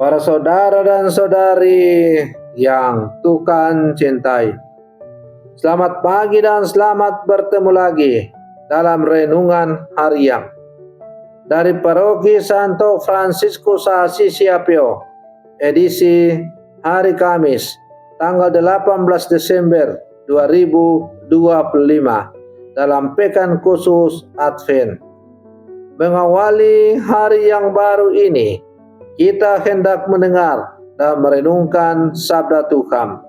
Para saudara dan saudari yang Tuhan cintai, selamat pagi dan selamat bertemu lagi dalam renungan harian dari Paroki Santo Fransiskus Assisi Apio, edisi hari Kamis, tanggal 18 Desember 2025 dalam Pekan Khusus Advent. Mengawali hari yang baru ini, kita hendak mendengar dan merenungkan sabda Tuhan.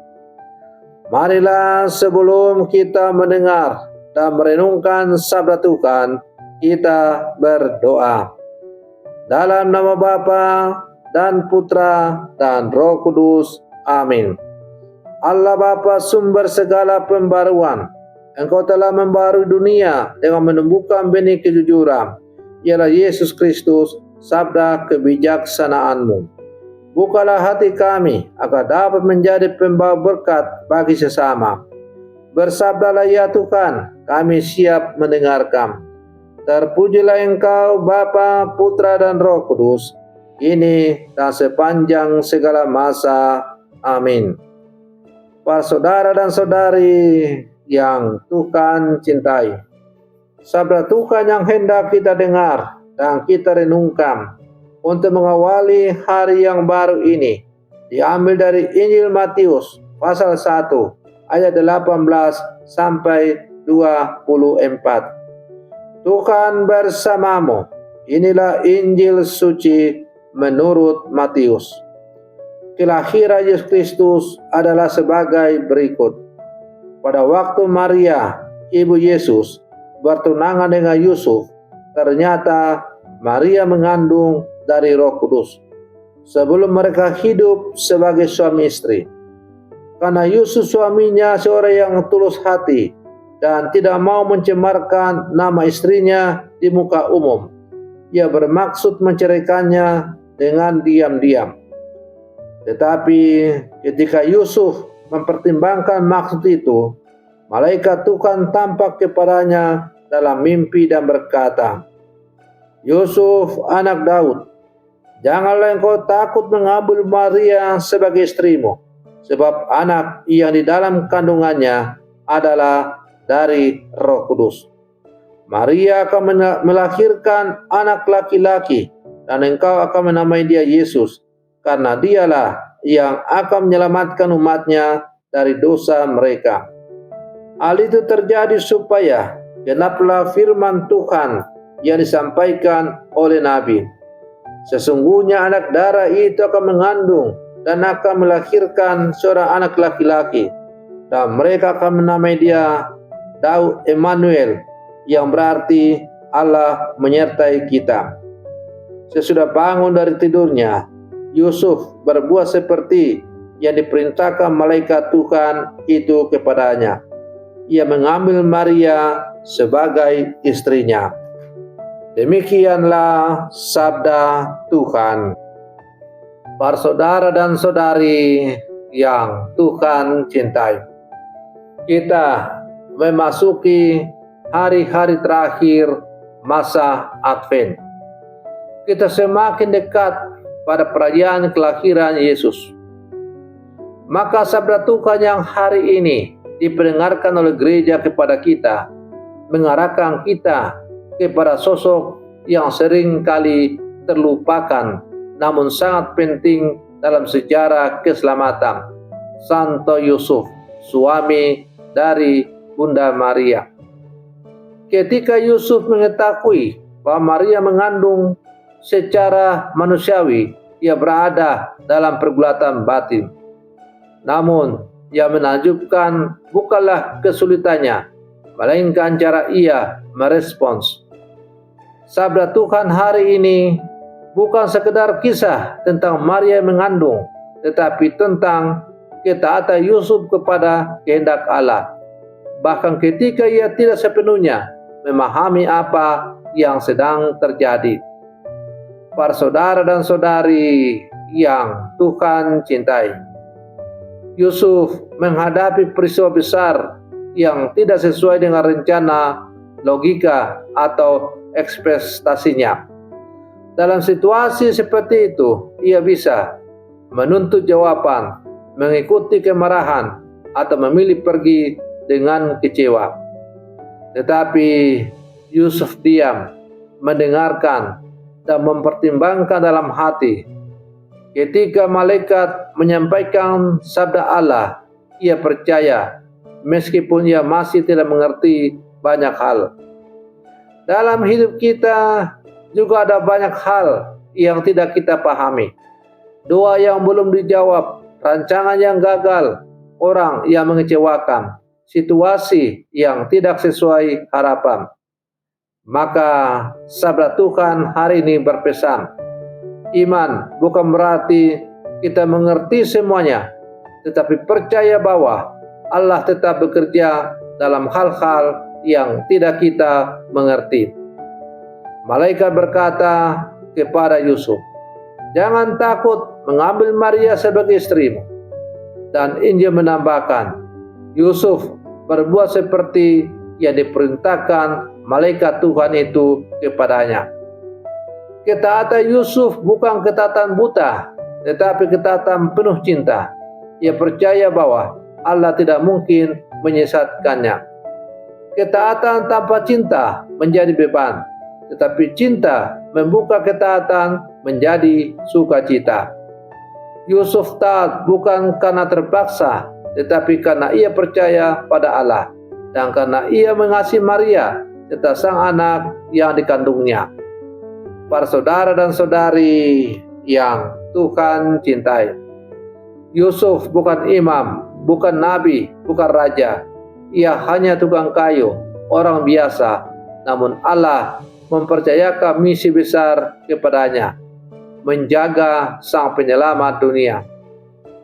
Marilah sebelum kita mendengar dan merenungkan sabda Tuhan, kita berdoa. Dalam nama Bapa dan Putra dan Roh Kudus. Amin. Allah Bapa, sumber segala pembaruan, Engkau telah membarui dunia dengan menumbuhkan benih kejujuran, ialah Yesus Kristus, sabda kebijaksanaan-Mu. Bukalah hati kami agar dapat menjadi pembawa berkat bagi sesama. Bersabdalah ya Tuhan, kami siap mendengarkan. Terpujilah Engkau Bapa, Putra dan Roh Kudus, kini dan sepanjang segala masa. Amin. Para saudara dan saudari yang Tuhan cintai, sabda Tuhan yang hendak kita dengar dan kita renungkan untuk mengawali hari yang baru ini diambil dari Injil Matius pasal 1 ayat 18 sampai 24. Tuhan bersamamu. Inilah Injil suci menurut Matius. Kelahiran Yesus Kristus adalah sebagai berikut. Pada waktu Maria, ibu Yesus, bertunangan dengan Yusuf, ternyata Maria mengandung dari Roh Kudus sebelum mereka hidup sebagai suami istri. Karena Yusuf suaminya seorang yang tulus hati dan tidak mau mencemarkan nama istrinya di muka umum, ia bermaksud menceraikannya dengan diam-diam. Tetapi ketika Yusuf mempertimbangkan maksud itu, malaikat Tuhan tampak kepadanya dalam mimpi dan berkata, "Yusuf, anak Daud, janganlah engkau takut mengambil Maria sebagai istrimu, sebab anak yang di dalam kandungannya adalah dari Roh Kudus. Maria akan melahirkan anak laki-laki, dan engkau akan menamai dia Yesus, karena dialah yang akan menyelamatkan umatnya dari dosa mereka." Hal itu terjadi supaya genaplah firman Tuhan yang disampaikan oleh Nabi. Sesungguhnya anak darah itu akan mengandung dan akan melahirkan seorang anak laki-laki, dan mereka akan menamai dia Daud Emmanuel, yang berarti Allah menyertai kita. Sesudah bangun dari tidurnya, Yusuf berbuat seperti yang diperintahkan malaikat Tuhan itu kepadanya. Ia mengambil Maria sebagai istrinya. Demikianlah sabda Tuhan. Para saudara dan saudari yang Tuhan cintai, kita memasuki hari-hari terakhir masa Advent. Kita semakin dekat pada perayaan kelahiran Yesus. Maka sabda Tuhan yang hari ini dipendengarkan oleh gereja kepada kita, mengarahkan kita kepada sosok yang sering kali terlupakan namun sangat penting dalam sejarah keselamatan, Santo Yusuf, suami dari Bunda Maria. Ketika Yusuf mengetahui bahwa Maria mengandung secara manusiawi, ia berada dalam pergulatan batin. Namun yang menakjubkan bukanlah kesulitannya, melainkan cara ia merespons. Sabda Tuhan hari ini bukan sekedar kisah tentang Maria yang mengandung, tetapi tentang ketaatan Yusuf kepada kehendak Allah. Bahkan ketika ia tidak sepenuhnya memahami apa yang sedang terjadi. Para saudara dan saudari yang Tuhan cintai, Yusuf menghadapi peristiwa besar yang tidak sesuai dengan rencana, logika, atau ekspektasinya. Dalam situasi seperti itu, ia bisa menuntut jawaban, mengikuti kemarahan, atau memilih pergi dengan kecewa. Tetapi Yusuf diam, mendengarkan, dan mempertimbangkan dalam hati. Ketika malaikat menyampaikan sabda Allah, ia percaya meskipun ia masih tidak mengerti banyak hal. Dalam hidup kita juga ada banyak hal yang tidak kita pahami. Doa yang belum dijawab, rancangan yang gagal, orang yang mengecewakan, situasi yang tidak sesuai harapan. Maka sabda Tuhan hari ini berpesan, iman bukan berarti kita mengerti semuanya, tetapi percaya bahwa Allah tetap bekerja dalam hal-hal yang tidak kita mengerti. Malaikat berkata kepada Yusuf, "Jangan takut mengambil Maria sebagai istrimu." Dan Injil menambahkan, Yusuf berbuat seperti yang diperintahkan malaikat Tuhan itu kepadanya. Ketaatan Yusuf bukan ketaatan buta, tetapi ketaatan penuh cinta. Ia percaya bahwa Allah tidak mungkin menyesatkannya. Ketaatan tanpa cinta menjadi beban, tetapi cinta membuka ketaatan menjadi sukacita. Yusuf taat bukan karena terpaksa, tetapi karena ia percaya pada Allah, dan karena ia mengasihi Maria, serta sang anak yang dikandungnya. Para saudara dan saudari yang Tuhan cintai, Yusuf bukan imam, bukan nabi, bukan raja. Ia hanya tukang kayu, orang biasa, namun Allah mempercayakan misi besar kepadanya, menjaga sang penyelamat dunia.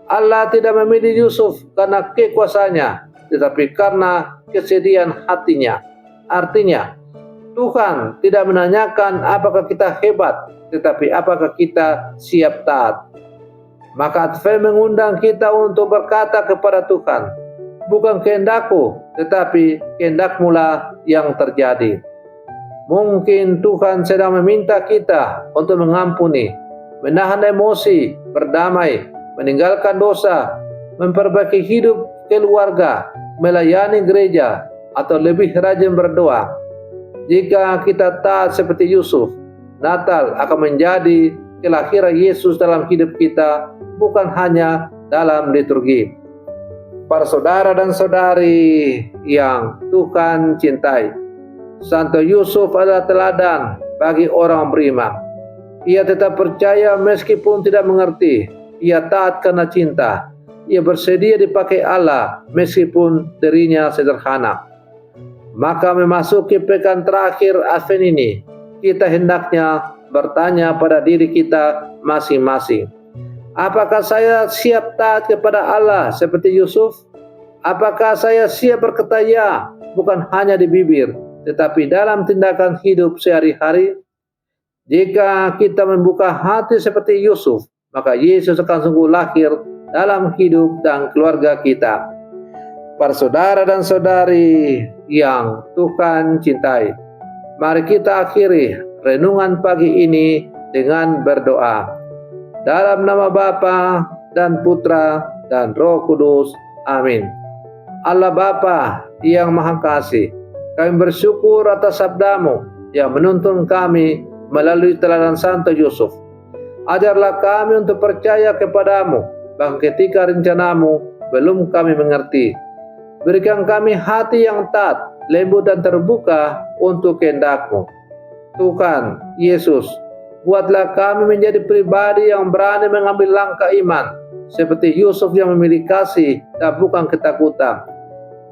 Allah tidak memilih Yusuf karena kekuasaannya, tetapi karena kesedihan hatinya. Artinya, Tuhan tidak menanyakan apakah kita hebat, tetapi apakah kita siap taat. Maka Advent mengundang kita untuk berkata kepada Tuhan, bukan kehendakku, tetapi kehendak-Mu-lah yang terjadi. Mungkin Tuhan sedang meminta kita untuk mengampuni, menahan emosi, berdamai, meninggalkan dosa, memperbaiki hidup keluarga, melayani gereja, atau lebih rajin berdoa. Jika kita taat seperti Yusuf, Natal akan menjadi kelahiran Yesus dalam hidup kita, bukan hanya dalam liturgi. Para saudara dan saudari yang Tuhan cintai, Santo Yusuf adalah teladan bagi orang beriman. Ia tetap percaya meskipun tidak mengerti. Ia taat karena cinta. Ia bersedia dipakai Allah meskipun dirinya sederhana. Maka memasuki pekan terakhir Advent ini, kita hendaknya bertanya pada diri kita masing-masing. Apakah saya siap taat kepada Allah seperti Yusuf? Apakah saya siap berkata ya, bukan hanya di bibir, tetapi dalam tindakan hidup sehari-hari? Jika kita membuka hati seperti Yusuf, maka Yesus akan sungguh lahir dalam hidup dan keluarga kita. Para saudara dan saudari yang Tuhan cintai, mari kita akhiri renungan pagi ini dengan berdoa. Dalam nama Bapa dan Putra dan Roh Kudus. Amin. Allah Bapa yang Maha Kasih, kami bersyukur atas sabda-Mu yang menuntun kami melalui teladan Santo Yusuf. Ajarlah kami untuk percaya kepada-Mu, bahkan ketika rencana-Mu belum kami mengerti. Berikan kami hati yang taat, lembut dan terbuka untuk kehendak-Mu. Tuhan Yesus, buatlah kami menjadi pribadi yang berani mengambil langkah iman, seperti Yusuf yang memiliki kasih dan bukan ketakutan.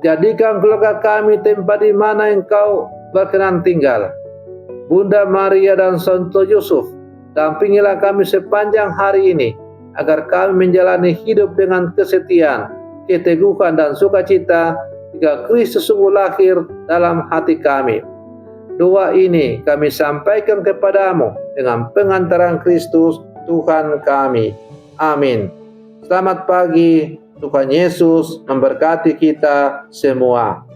Jadikan keluarga kami tempat di mana Engkau berkenan tinggal. Bunda Maria dan Santo Yusuf, dampingilah kami sepanjang hari ini, agar kami menjalani hidup dengan kesetiaan, keteguhan dan sukacita, jika Kristus sungguh lahir dalam hati kami. Doa ini kami sampaikan kepada-Mu dengan pengantaran Kristus Tuhan kami. Amin. Selamat pagi, Tuhan Yesus memberkati kita semua.